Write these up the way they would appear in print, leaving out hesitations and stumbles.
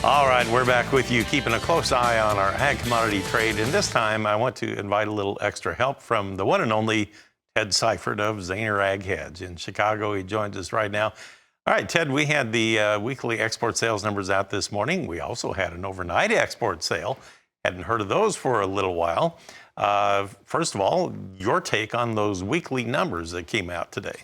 All right, we're back with you, keeping a close eye on our ag commodity trade. And this time, I want to invite a little extra help from the one and only Ted Seifried of Zaner Ag Hedge in Chicago. He joins us right now. All right, Ted, we had the weekly export sales numbers out this morning. We also had an overnight export sale. Hadn't heard of those for a little while. First of all, your take on those weekly numbers that came out today.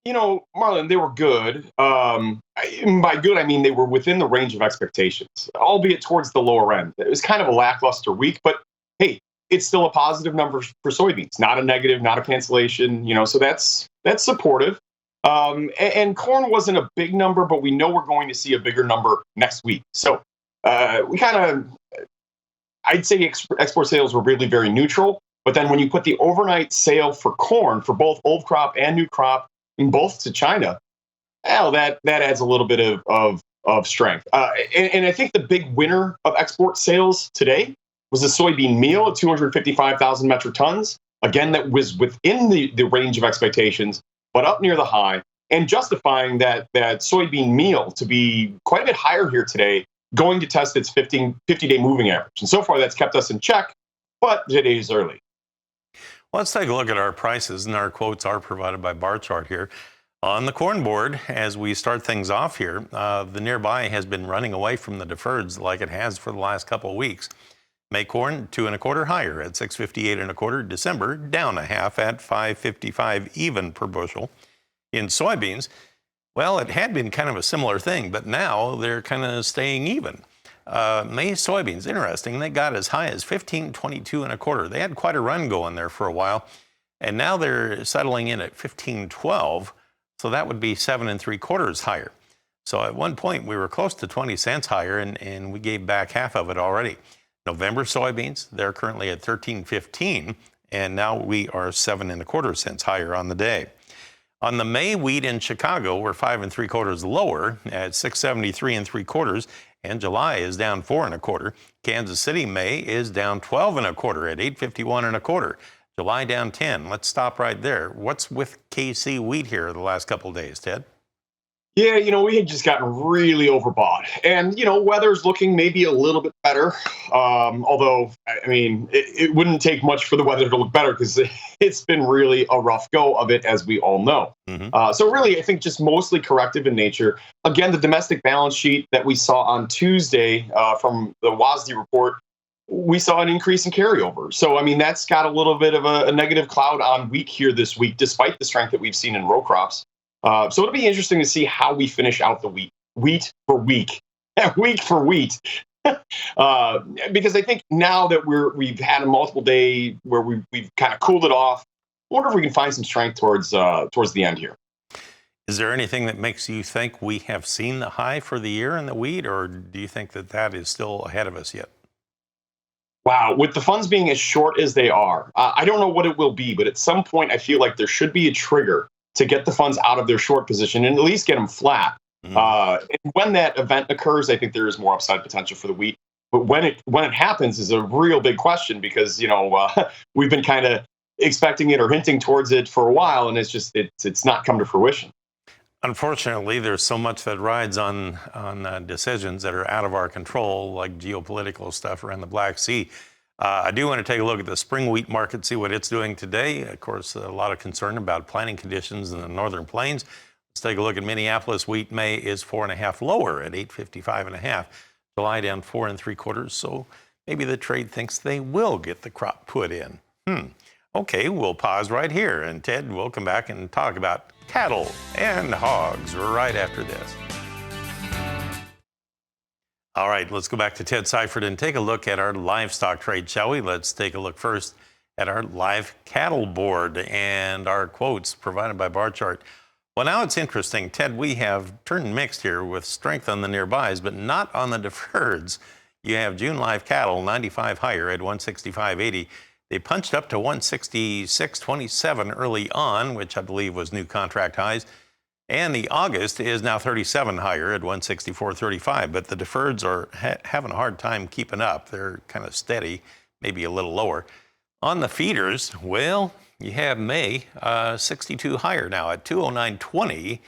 Marlon, they were good. By good, I mean they were within the range of expectations, albeit towards the lower end. It was kind of a lackluster week, but hey, it's still a positive number for soybeans, not a negative, not a cancellation. So that's supportive. And corn wasn't a big number, but we know we're going to see a bigger number next week. So I'd say export sales were really very neutral. But then when you put the overnight sale for corn for both old crop and new crop, in both to China, that adds a little bit of strength. And I think the big winner of export sales today was the soybean meal at 255,000 metric tons. Again, that was within the range of expectations, but up near the high, and justifying that soybean meal to be quite a bit higher here today, going to test its 50-day moving average. And so far, that's kept us in check, but today is early. Let's take a look at our prices, and our quotes are provided by bar chart here. On the corn board, as we start things off here, the nearby has been running away from the deferreds like it has for the last couple of weeks. May corn 2 1/4 higher at 658 1/4. December down a half at 555 even per bushel. In soybeans, well, it had been kind of a similar thing, but now they're kind of staying even. May soybeans, interesting, they got as high as 1522 1/4. They had quite a run going there for a while, and now they're settling in at 1512, so that would be 7 3/4 higher. So at one point we were close to 20 cents higher, and we gave back half of it already. November soybeans, they're currently at 1315, and now we are 7 1/4 cents higher on the day. On the May wheat in Chicago, we're 5 3/4 lower at 673 3/4. And July is down 4 1/4. Kansas City May is down 12 1/4 at 851 1/4. July down 10. Let's stop right there. What's with KC wheat here the last couple of days, Ted? Yeah, we had just gotten really overbought. And, weather's looking maybe a little bit better. Although, I mean, it wouldn't take much for the weather to look better because it's been really a rough go of it, as we all know. So really, I think just mostly corrective in nature. Again, the domestic balance sheet that we saw on Tuesday from the WASDE report, we saw an increase in carryover. So, I mean, that's got a little bit of a negative cloud on wheat here this week, despite the strength that we've seen in row crops. So it'll be interesting to see how we finish out the week for week, week for wheat. Because I think now that we've had a multiple day where we've kind of cooled it off, I wonder if we can find some strength towards the end here. Is there anything that makes you think we have seen the high for the year in the wheat, or do you think that is still ahead of us yet? Wow, with the funds being as short as they are, I don't know what it will be, but at some point I feel like there should be a trigger to get the funds out of their short position and at least get them flat. And when that event occurs, I think there is more upside potential for the wheat. But when it happens is a real big question because we've been kind of expecting it or hinting towards it for a while, and it's not come to fruition. Unfortunately, there's so much that rides on decisions that are out of our control, like geopolitical stuff around the Black Sea. I do want to take a look at the spring wheat market, see what it's doing today. Of course, a lot of concern about planting conditions in the northern plains. Let's take a look at Minneapolis wheat. May is 4 1/2 lower at 855 1/2. July down 4 3/4. So maybe the trade thinks they will get the crop put in. Okay, we'll pause right here, and Ted, we'll come back and talk about cattle and hogs right after this. All right, let's go back to Ted Seifried and take a look at our livestock trade, shall we? Let's take a look first at our live cattle board and our quotes provided by bar chart. Well, now it's interesting, Ted, we have turned mixed here with strength on the nearbys, but not on the deferreds. You have June live cattle 95 higher at 165.80. They punched up to 166.27 early on, which I believe was new contract highs. And the August is now 37 higher at 164.35, but the deferreds are having a hard time keeping up. They're kind of steady, maybe a little lower. On the feeders, well, you have May 62 higher now at 209.20.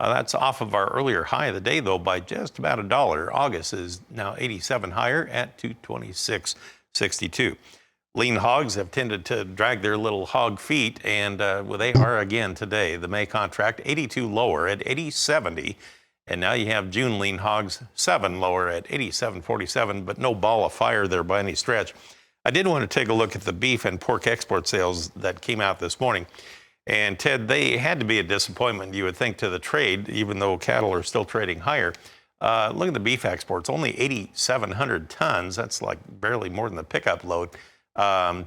That's off of our earlier high of the day, though, by just about $1. August is now 87 higher at 226.62. Lean hogs have tended to drag their little hog feet, and well, they are again today. The May contract 82 lower at 80.70, and now you have June lean hogs 7 lower at 87.47, but no ball of fire there by any stretch. I did want to take a look at the beef and pork export sales that came out this morning. And Ted, they had to be a disappointment, you would think, to the trade, even though cattle are still trading higher. Look at the beef exports, only 8,700 tons. That's like barely more than the pickup load.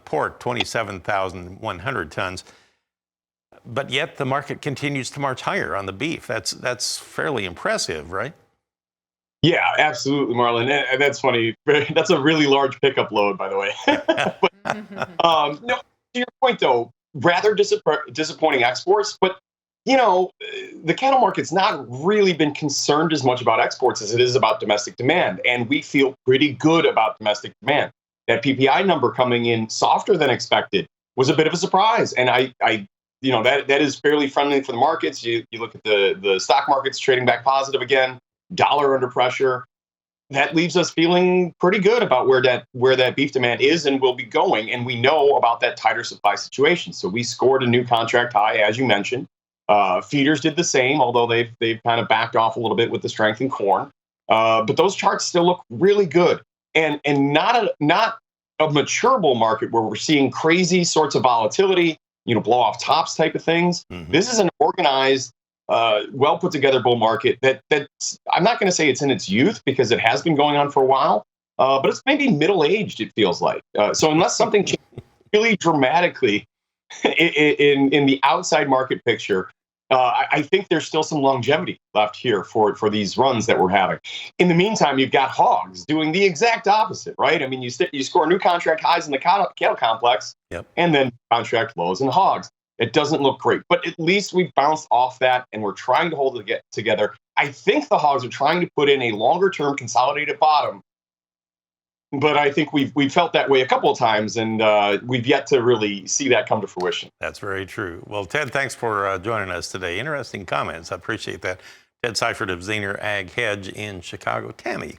Pork, 27,100 tons. But yet the market continues to march higher on the beef. That's fairly impressive, right? Yeah, absolutely, Marlon. And that's funny. That's a really large pickup load, by the way. But, no, to your point, though, rather disappointing exports. But, the cattle market's not really been concerned as much about exports as it is about domestic demand. And we feel pretty good about domestic demand. That PPI number coming in softer than expected was a bit of a surprise. And that is fairly friendly for the markets. You look at the stock markets trading back positive again, dollar under pressure. That leaves us feeling pretty good about where that beef demand is and will be going. And we know about that tighter supply situation. So we scored a new contract high, as you mentioned. Feeders did the same, although they've kind of backed off a little bit with the strength in corn. But those charts still look really good. And not a mature bull market where we're seeing crazy sorts of volatility, blow off tops type of things. Mm-hmm. This is an organized, well put together bull market that's, I'm not going to say it's in its youth because it has been going on for a while, but it's maybe middle aged, it feels like. So unless something changes really dramatically in the outside market picture, I think there's still some longevity left here for these runs that we're having. In the meantime, you've got hogs doing the exact opposite, right? I mean, you score new contract highs in the cattle complex, yep, and then contract lows in hogs. It doesn't look great, but at least we've bounced off that and we're trying to hold it together. I think the hogs are trying to put in a longer-term consolidated bottom, but I think we've felt that way a couple of times, and we've yet to really see that come to fruition. That's very true. Well, Ted, thanks for joining us today. Interesting comments. I appreciate that. Ted Seifried of Zaner Ag Hedge in Chicago. Tammy,